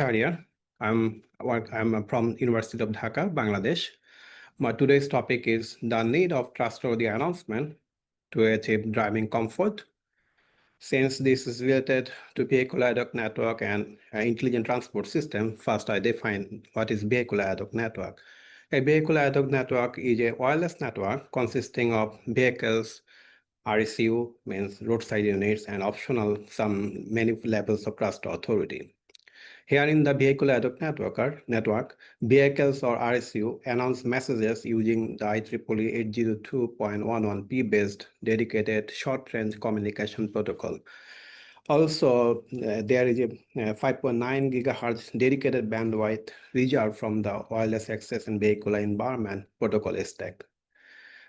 Shahariar. I'm from University of Dhaka, Bangladesh. My today's topic is the need of trustworthy announcement to achieve driving comfort. Since this is related to vehicular ad hoc network and intelligent transport system, first I define what is vehicular ad hoc network. A vehicular ad hoc network is a wireless network consisting of vehicles, RSU means roadside units, and optional many levels of trust authority. Here in the Vehicular Ad Hoc network, vehicles or RSU announce messages using the IEEE 802.11p based dedicated short-range communication protocol. Also, there is a 5.9 gigahertz dedicated bandwidth reserved from the wireless access and vehicular environment protocol stack.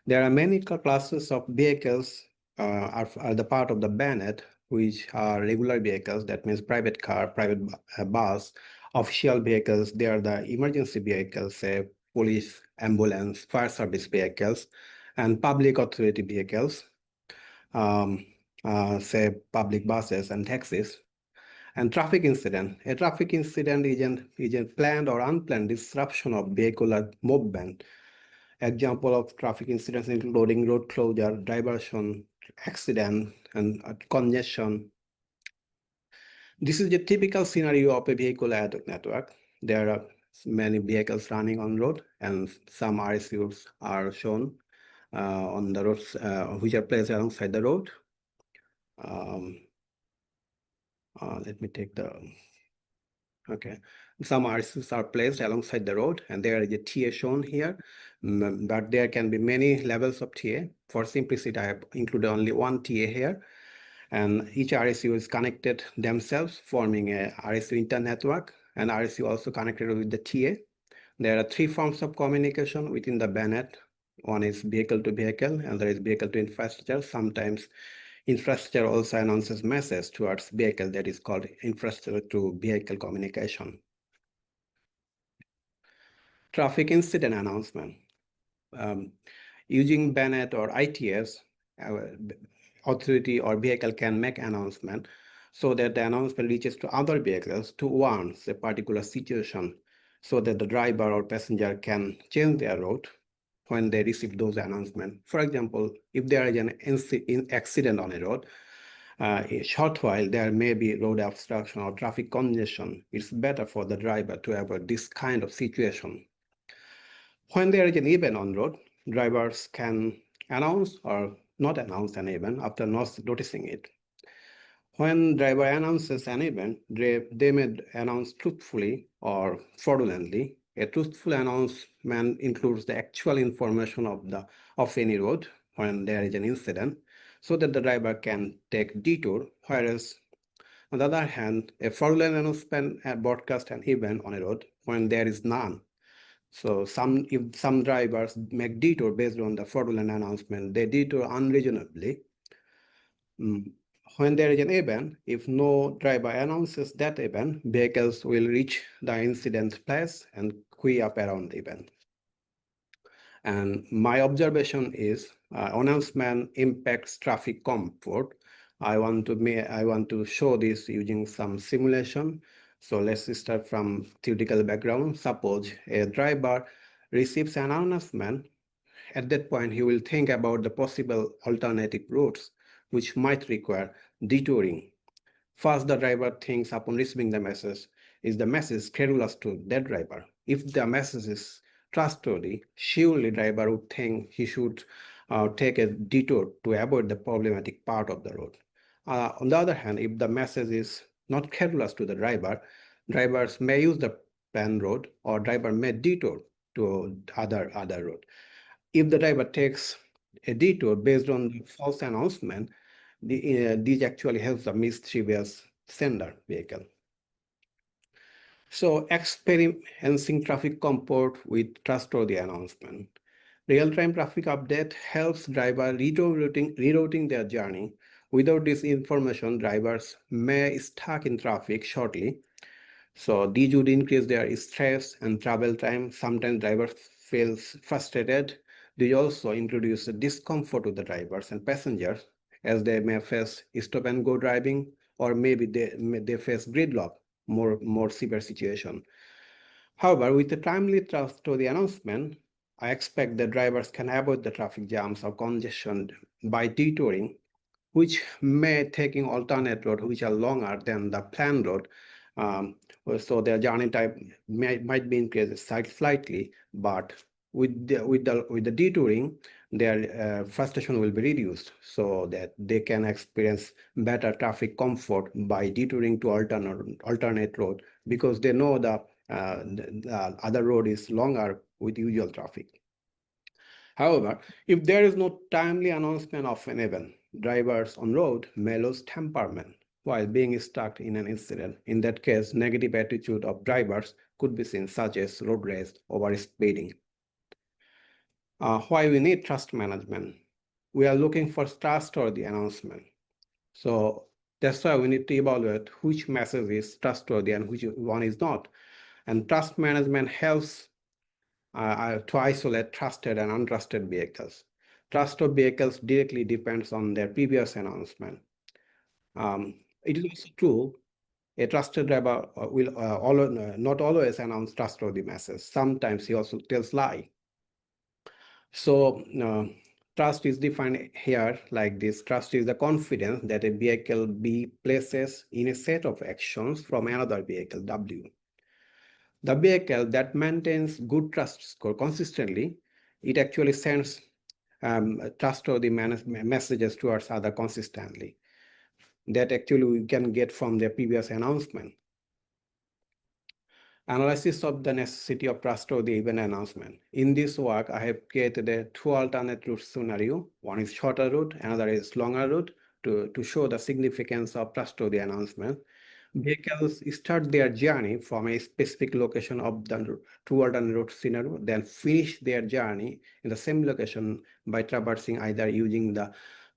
There are many classes of vehicles are the part of the VANET, which are regular vehicles, that means private car, private bus, official vehicles. They are the emergency vehicles, say police, ambulance, fire service vehicles, and public authority vehicles, say public buses and taxis. And traffic incident. A traffic incident is a planned or unplanned disruption of vehicular movement. Example of traffic incidents including road closure, diversion, accident, and congestion. This is a typical scenario of a vehicle ad hoc network. There are many vehicles running on road, and some RSUs are shown on the roads, which are placed alongside the road. Let me take the Okay, some RSUs are placed alongside the road, and there is a TA shown here, but there can be many levels of TA. For simplicity, I have included only one TA here, and each RSU is connected themselves, forming a RSU internetwork, and RSU also connected with the TA. There are three forms of communication within the VANET. One is vehicle to vehicle, and there is vehicle to infrastructure. Sometimes infrastructure also announces message towards vehicle, that is called infrastructure to vehicle communication. Traffic incident announcement. Using VANET or ITS, authority or vehicle can make announcement so that the announcement reaches to other vehicles to warn a particular situation, so that the driver or passenger can change their route when they receive those announcements. For example, if there is an accident on a road, a short while there may be road obstruction or traffic congestion, it's better for the driver to avoid this kind of situation. When there is an event on road, drivers can announce or not announce an event after not noticing it. When driver announces an event, they may announce truthfully or fraudulently. A truthful announcement includes the actual information of any road when there is an incident, so that the driver can take detour, whereas on the other hand, a fraudulent announcement broadcasts an event on a road when there is none. So if some drivers make detour based on the fraudulent announcement, they detour unreasonably. When there is an event, if no driver announces that event, vehicles will reach the incident place and queue up around the event. And my observation is announcement impacts traffic comfort. I want to show this using some simulation. So let's start from theoretical background. Suppose a driver receives an announcement. At that point, he will think about the possible alternative routes which might require detouring. First, the driver thinks upon receiving the message, is the message credulous to that driver? If the message is trustworthy, surely driver would think he should take a detour to avoid the problematic part of the road. On the other hand, if the message is not credulous to the driver, drivers may use the planned road, or driver may detour to other road. If the driver takes a detour based on the false announcement, these actually helps the mischievous sender vehicle. So experiencing traffic comfort with trustworthy announcement. Real-time traffic update helps driver rerouting their journey. Without this information, drivers may stuck in traffic shortly. So these would increase their stress and travel time. Sometimes drivers feel frustrated. They also introduce discomfort to the drivers and passengers, as they may face stop and go driving, or maybe they face gridlock more severe situation. However, with the timely trustworthy announcement, I expect the drivers can avoid the traffic jams or congestion by detouring, which may taking alternate road which are longer than the planned road. So their journey time might be increased slightly, but with the detouring, their frustration will be reduced, so that they can experience better traffic comfort by detouring to alternate road, because they know the other road is longer with usual traffic. However, if there is no timely announcement of an event, drivers on road may lose temperament while being stuck in an incident. In that case, negative attitude of drivers could be seen, such as road rage, over speeding. Why we need trust management? We are looking for trustworthy announcement. So that's why we need to evaluate which message is trustworthy and which one is not. And trust management helps to isolate trusted and untrusted vehicles. Trusted vehicles directly depends on their previous announcement. It is also true a trusted driver will not always announce trustworthy message. Sometimes he also tells lie. So trust is defined here like this. Trust is the confidence that a vehicle B places in a set of actions from another vehicle W. The vehicle that maintains good trust score consistently, it actually sends trustworthy messages towards other consistently. That actually we can get from the previous announcement. Analysis of the necessity of trustworthy event announcement. In this work, I have created a two alternate route scenario. One is shorter route, another is longer route, to show the significance of trustworthy announcement. Vehicles start their journey from a specific location of the two alternate route scenario, then finish their journey in the same location by traversing either using the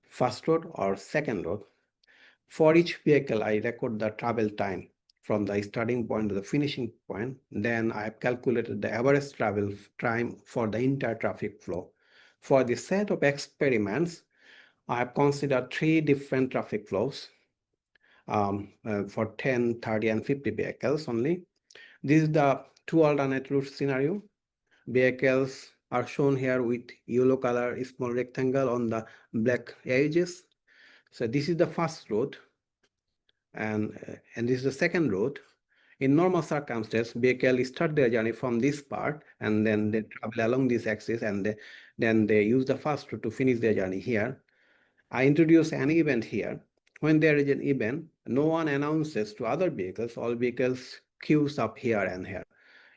first road or second road. For each vehicle, I record the travel time from the starting point to the finishing point. Then I have calculated the average travel time for the entire traffic flow. For the set of experiments, I have considered three different traffic flows for 10, 30, and 50 vehicles only. This is the two alternate route scenario. Vehicles are shown here with yellow color small rectangle on the black edges. So this is the first route, and this is the second route. In normal circumstances, vehicle start their journey from this part, and then they travel along this axis, and then they use the first route to finish their journey here. I introduce an event here. When there is an event, no one announces to other vehicles. All vehicles queues up here and here.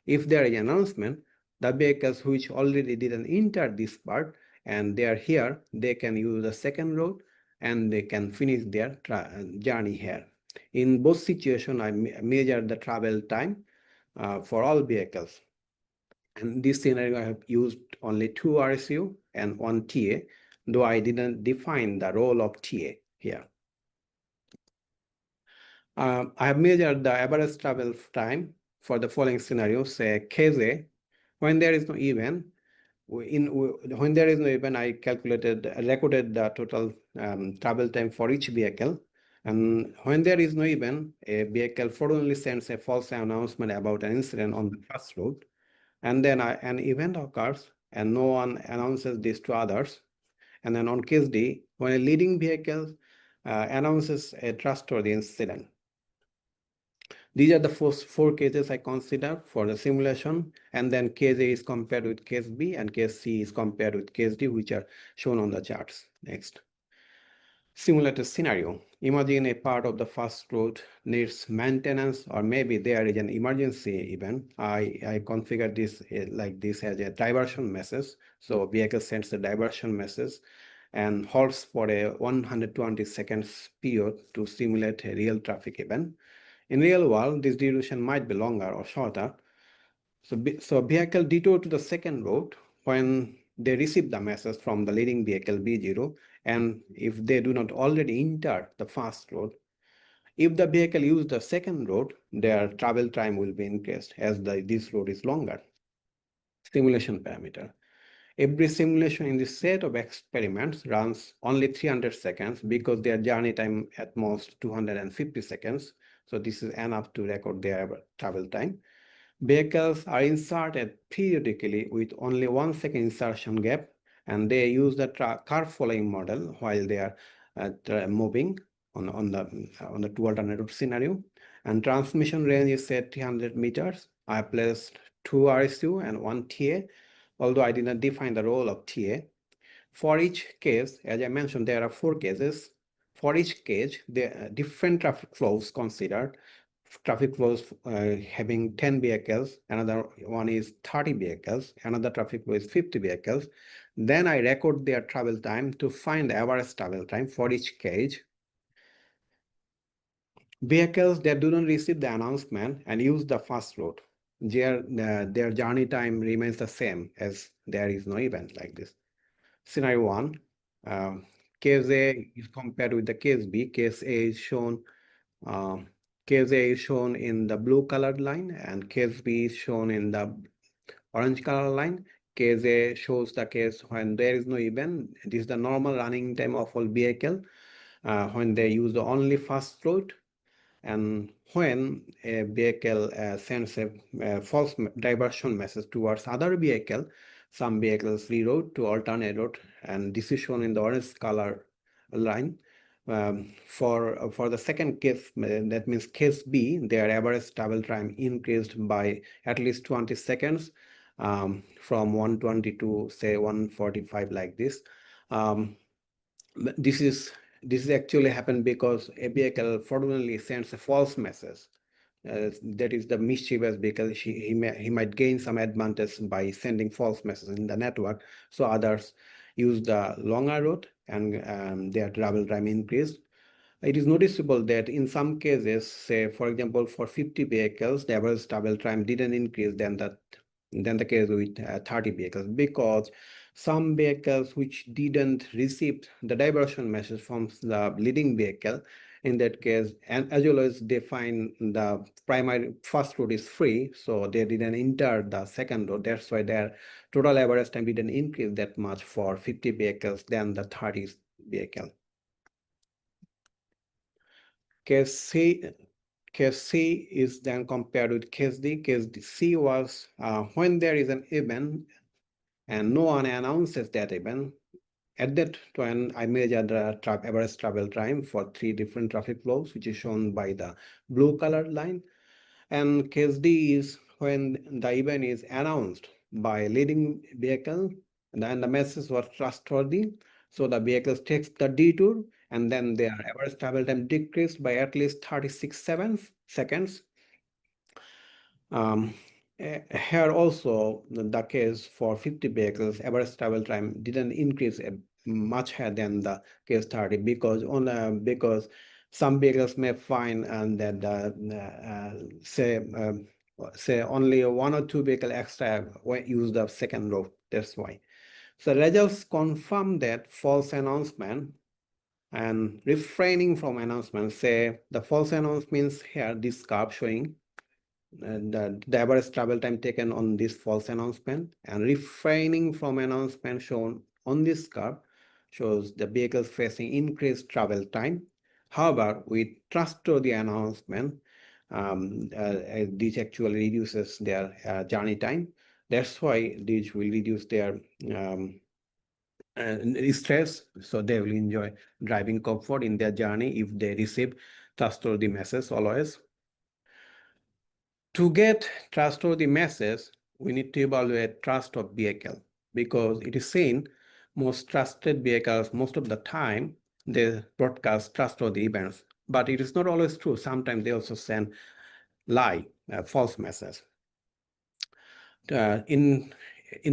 If there is an announcement, the vehicles which already didn't enter this part and they are here, they can use the second route and they can finish their journey here. In both situations, I measure the travel time for all vehicles. In this scenario, I have used only 2 RSU and 1 TA, though I didn't define the role of TA here. I have measured the average travel time for the following scenarios, say KZ. When there is no event, when there is no event, I recorded the total travel time for each vehicle. And when there is no event, a vehicle frequently sends a false announcement about an incident on the first route. And then an event occurs and no one announces this to others. And then on case D, when a leading vehicle announces a trustworthy incident. These are the first 4 cases I consider for the simulation, and then case A is compared with case B and case C is compared with case D, which are shown on the charts. Next. Simulated scenario. Imagine a part of the first route needs maintenance, or maybe there is an emergency event. I configure this like this as a diversion message. So vehicle sends a diversion message and halts for a 120 seconds period to simulate a real traffic event. In real world, this duration might be longer or shorter. So vehicle detour to the second route when they receive the message from the leading vehicle B0, and if they do not already enter the first road. If the vehicle use the second road, their travel time will be increased as this road is longer. Simulation parameter. Every simulation in this set of experiments runs only 300 seconds because their journey time at most 250 seconds. So this is enough to record their travel time. Vehicles are inserted periodically with only 1 second insertion gap, and they use the car following model while they are moving on the two alternative scenario. And transmission range is set 300 meters. I placed 2 RSU and 1 TA, although I did not define the role of TA. For each case, as I mentioned, there are 4 cases. For each case, there are different traffic flows considered. Traffic flows having 10 vehicles, another one is 30 vehicles, another traffic flow is 50 vehicles. Then I record their travel time to find the average travel time for each case. Vehicles that do not receive the announcement and use the first route, their journey time remains the same as there is no event like this. Scenario 1, case A is compared with the case B. Case A is shown case A is shown in the blue colored line and case B is shown in the orange color line. Case A shows the case when there is no event. This is the normal running time of all vehicle when they use the only first route. And when a vehicle sends a false diversion message towards other vehicle, some vehicles reroute to alternate route, and this is shown in the orange color line. For the second case, that means case B, their average travel time increased by at least 20 seconds from 120 to say 145 like this. This is actually happened because a vehicle fraudulently sends a false message. That is the mischievous because he might gain some advantage by sending false messages in the network. So others use the longer route and their travel time increased. It is noticeable that in some cases, say for example, for 50 vehicles, the average travel time didn't increase than the case with 30 vehicles, because some vehicles which didn't receive the diversion message from the leading vehicle, in that case, and as well as they find the primary first route is free, so they didn't enter the second route. That's why their total average time didn't increase that much for 50 vehicles than the 30 vehicle. Case C is then compared with case D. Case C was when there is an event and no one announces that event. At that time, I measure the average travel time for 3 different traffic flows, which is shown by the blue colored line. And case D is when the event is announced by leading vehicle, and then the message was trustworthy. So the vehicle takes the detour, and then their average travel time decreased by at least 36 seconds. Here also the case for 50 vehicles, average travel time didn't increase much higher than the case 30 because some vehicles may find that say only 1 or 2 vehicle extra use the second route. That's why. So results confirm that false announcement and refraining from announcement. Say the false announcements here, this curve showing the average travel time taken on this false announcement, and refraining from announcement shown on this curve shows the vehicles facing increased travel time. However, with trustworthy announcement, this actually reduces their journey time. That's why this will reduce their stress, so they will enjoy driving comfort in their journey if they receive trustworthy message always. To get trustworthy message, we need to evaluate trust of vehicle, because it is seen most trusted vehicles, most of the time, they broadcast trustworthy events. But it is not always true. Sometimes they also send false message. In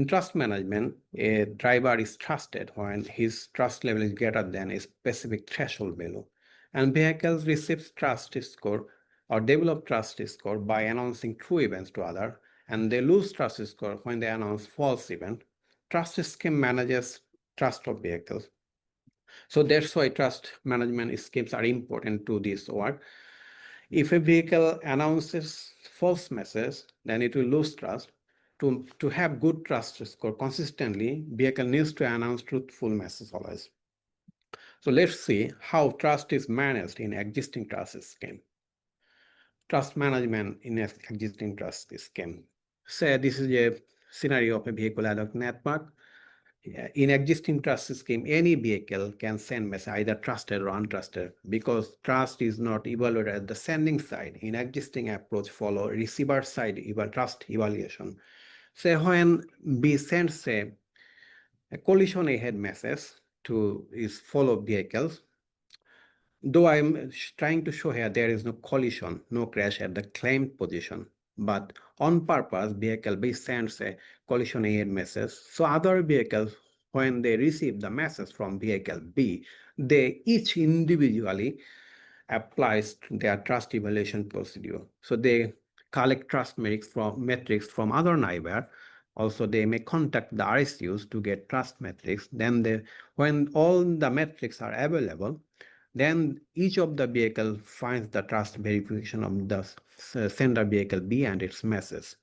trust management, a driver is trusted when his trust level is greater than a specific threshold value. And vehicles receive trust score or develop trust score by announcing true events to others, and they lose trust score when they announce false event. Trust scheme manages trust of vehicles. So that's why trust management schemes are important to this work. If a vehicle announces false message, then it will lose trust. To have good trust score consistently, vehicle needs to announce truthful message always. So let's see how trust is managed in existing trust scheme. trust management in an existing trust scheme. Say this is a scenario of a vehicle ad hoc network. In existing trust scheme, any vehicle can send message, either trusted or untrusted, because trust is not evaluated at the sending side. In existing approach, follow receiver side trust evaluation. So when we send, say, a collision ahead message to its follow vehicles, though I'm trying to show here there is no collision, no crash at the claimed position, but on purpose, vehicle B sends a collision ahead message. So other vehicles, when they receive the message from vehicle B, they each individually applies their trust evaluation procedure. So they collect trust metrics from other neighbor. Also, they may contact the RSUs to get trust metrics. Then when all the metrics are available, then each of the vehicle finds the trust verification of the sender vehicle B and its message.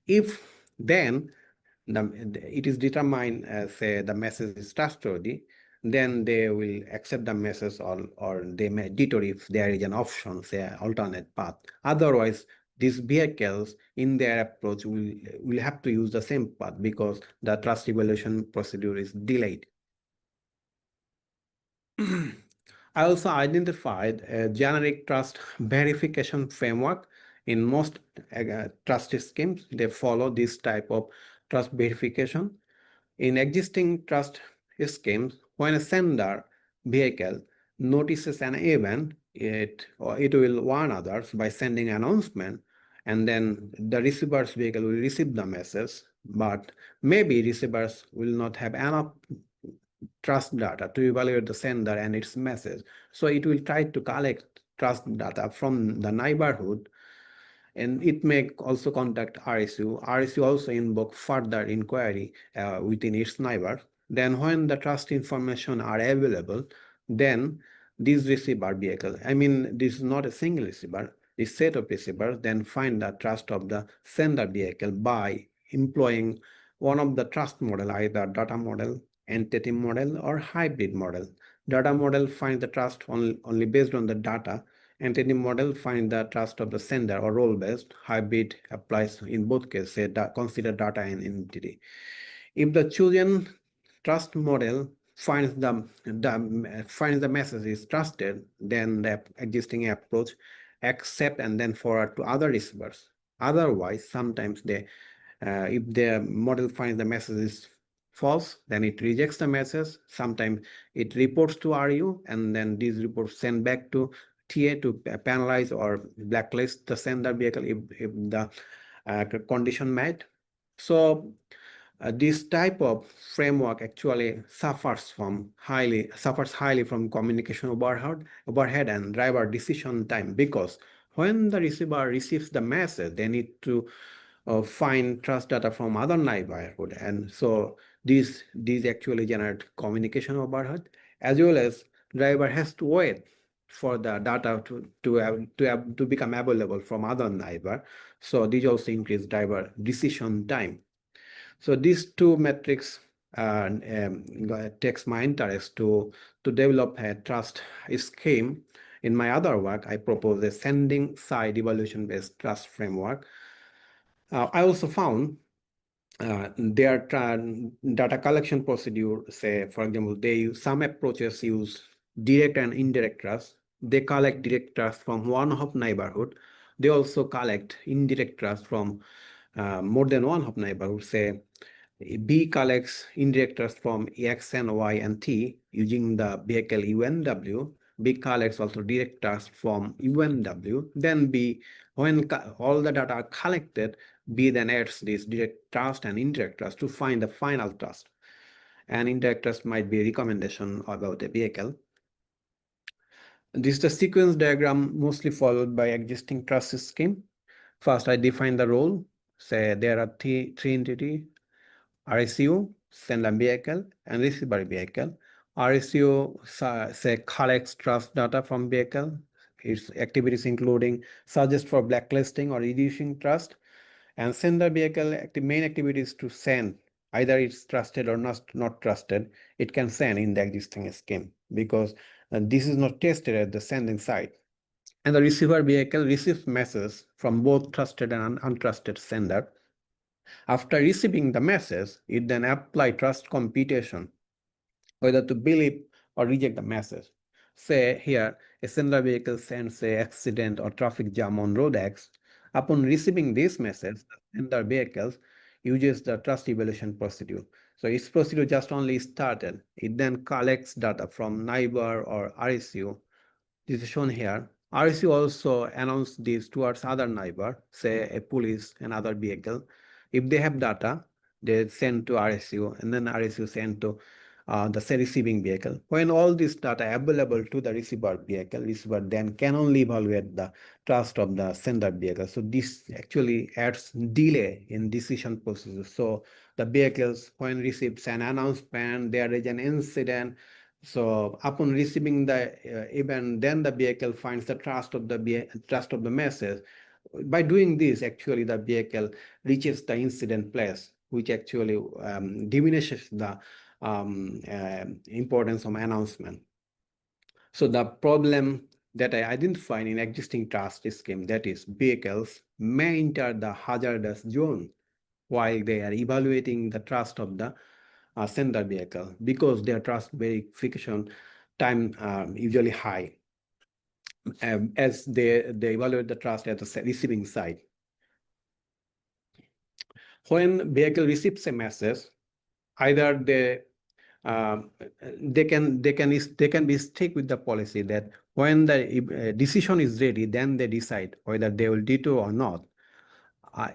If then it is determined as say the message is trustworthy, then they will accept the message or they may detour if there is an option, say alternate path. Otherwise, these vehicles in their approach will have to use the same path because the trust evaluation procedure is delayed. I also identified a generic trust verification framework. In most trust schemes, they follow this type of trust verification. In existing trust schemes, when a sender vehicle notices an event, it will warn others by sending an announcement, and then the receiver's vehicle will receive the message, but maybe receivers will not have enough trust data to evaluate the sender and its message. So it will try to collect trust data from the neighborhood, and it may also contact RSU. RSU also invoke further inquiry within its neighbor. Then when the trust information are available, then this receiver vehicle, I mean, this is not a single receiver, this set of receivers then find the trust of the sender vehicle by employing one of the trust model, either data model, entity model, or hybrid model. Data model finds the trust only based on the data. Entity model finds the trust of the sender or role-based. Hybrid applies in both cases, say consider data and entity. If the chosen trust model finds the message is trusted, then the existing approach accept and then forward to other receivers. Otherwise, sometimes if the model finds the message is false, then it rejects the message. Sometimes it reports to RU, and then these reports send back to TA to penalize or blacklist the sender vehicle if the condition met. So this type of framework actually suffers highly from communication overhead and driver decision time, because when the receiver receives the message, they need to find trust data from other neighborhood, and so these actually generate communication overhead, as well as driver has to wait for the data to become available from other neighbor. So these also increase driver decision time. So these two metrics takes my interest to develop a trust scheme. In my other work, I propose a sending side evaluation-based trust framework. I also found their data collection procedure, say, for example, some approaches use direct and indirect trust. They collect direct trust from one hop neighborhood. They also collect indirect trust from more than one hop neighborhood. Say, B collects indirect trust from X and Y and T using the vehicle UNW. B collects also direct trust from UNW. Then B, when all the data are collected, B then adds this direct trust and indirect trust to find the final trust. And indirect trust might be a recommendation about a vehicle. This is the sequence diagram mostly followed by existing trust scheme. First, I define the role. Say there are three entities: RSU, sender vehicle, and receiver vehicle. RSU say collects trust data from vehicle. Its activities including suggest for blacklisting or reducing trust, and sender vehicle main activities to send, either it's trusted or not trusted. It can send in the existing scheme because this is not tested at the sending side. And the receiver vehicle receives messages from both trusted and untrusted sender. After receiving the message, it then applies trust computation whether to believe or reject the message. Say here, a sender vehicle sends a accident or traffic jam on road X. Upon receiving this message, the sender vehicle uses the trust evaluation procedure. So its procedure just only started. It then collects data from neighbor or RSU. This is shown here. RSU also announce this towards other neighbor, say a police and other vehicle. If they have data, they send to RSU, and then RSU send to the receiving vehicle. When all this data available to the receiver vehicle, receiver then can only evaluate the trust of the sender vehicle. So this actually adds delay in decision processes. So the vehicles, when receives an announcement, there is an incident. So upon receiving the event, then the vehicle finds the trust of the message. By doing this, actually the vehicle reaches the incident place, which actually diminishes the importance of announcement. So the problem that I identified in existing trust scheme, that is vehicles may enter the hazardous zone while they are evaluating the trust of the sender vehicle because their trust verification time usually high as they evaluate the trust at the receiving side. When vehicle receives a message, either they can be stick with the policy that when the decision is ready, then they decide whether they will detour or not.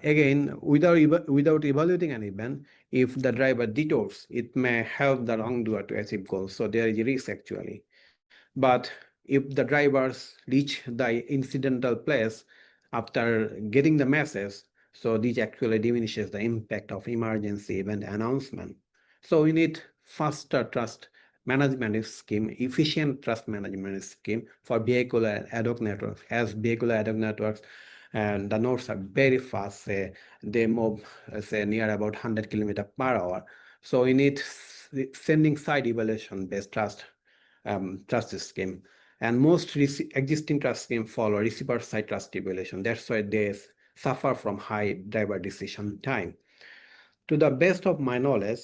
Again, without evaluating an event, if the driver detours, it may help the wrongdoer to achieve goals. So there is a risk actually. But if the drivers reach the incidental place after getting the message, so this actually diminishes the impact of emergency event announcement. So we need faster trust management scheme, efficient trust management scheme for vehicular ad hoc networks. As vehicular ad hoc networks, and the nodes are very fast, say they move say near about 100 km/h. So we need sending side evaluation based trust scheme. And most existing trust scheme follow receiver side trust evaluation. That's why they suffer from high driver decision time. To the best of my knowledge,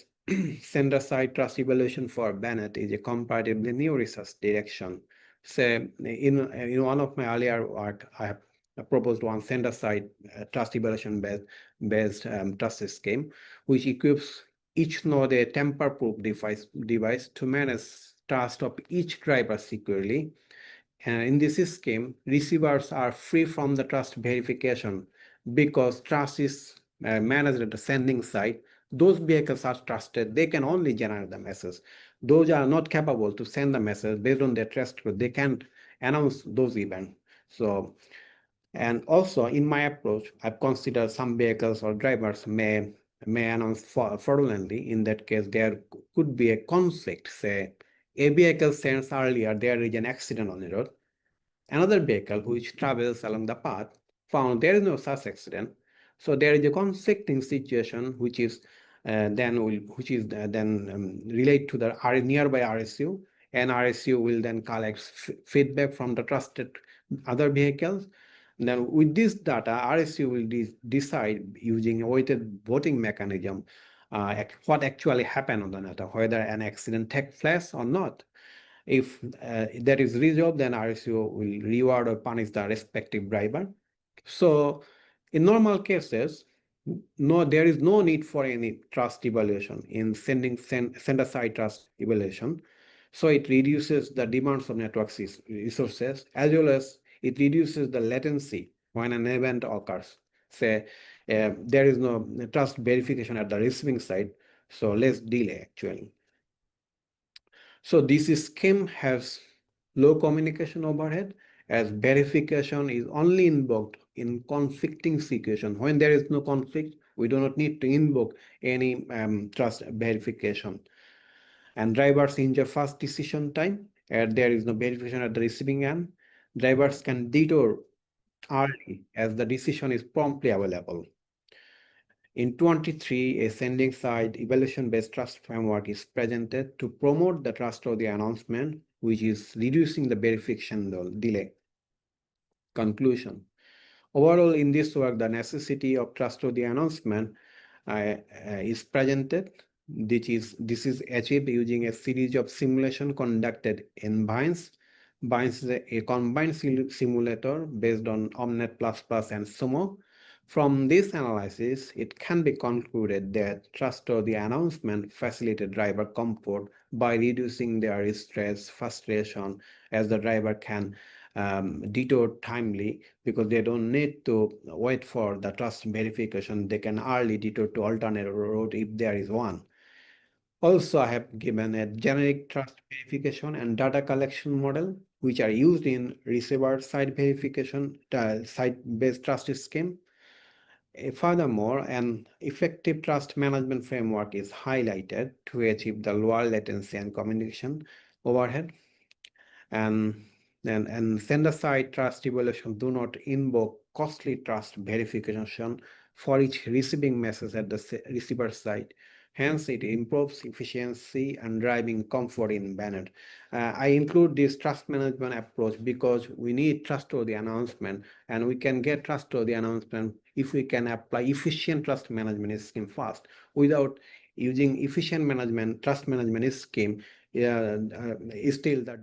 sender side trust evaluation for VANET is a comparatively new research direction. So in one of my earlier work, I have proposed one sender side trust evaluation based trust scheme, which equips each node a tamper-proof device to manage trust of each driver securely. In this scheme, receivers are free from the trust verification because trust is managed at the sending side. Those vehicles are trusted. They can only generate the message. Those are not capable to send the message based on their trust. They can't announce those events. So, and also in my approach, I've considered some vehicles or drivers may announce fraudulently. In that case, there could be a conflict. Say, a vehicle sends earlier there is an accident on the road. Another vehicle which travels along the path found there is no such accident. So there is a conflicting situation which is then relate to the nearby RSU, and RSU will then collect feedback from the trusted other vehicles. Then with this data, RSU will decide using a weighted voting mechanism what actually happened on the data, whether an accident took place or not. If that is resolved, then RSU will reward or punish the respective driver. So in normal cases, there is no need for any trust evaluation in sender side trust evaluation. So it reduces the demands of network resources, as well as it reduces the latency when an event occurs. Say there is no trust verification at the receiving side, so less delay actually. So this scheme has low communication overhead, as verification is only invoked in conflicting situation. When there is no conflict, we do not need to invoke any trust verification. And drivers enjoy fast decision time, and there is no verification at the receiving end. Drivers can detour early as the decision is promptly available. In 23, a sending side evaluation-based trust framework is presented to promote the trustworthy announcement, which is reducing the verification delay. Conclusion. Overall, in this work, the necessity of trustworthy announcement is presented. This is achieved using a series of simulation conducted in Vines. Vines is a combined simulator based on Omnet++ and Sumo. From this analysis, it can be concluded that trustworthy announcement facilitate driver comfort by reducing their stress, frustration, as the driver can detour timely because they don't need to wait for the trust verification. They can early detour to alternate route if there is one. Also, I have given a generic trust verification and data collection model, which are used in receiver side verification, site-based trust scheme. Furthermore, an effective trust management framework is highlighted to achieve the lower latency and communication overhead. And sender-side trust evaluation do not invoke costly trust verification for each receiving message at the receiver side. Hence, it improves efficiency and driving comfort in VANET. I include this trust management approach because we need trustworthy announcement, and we can get trustworthy announcement if we can apply efficient trust management scheme fast. Without using efficient trust management scheme, still the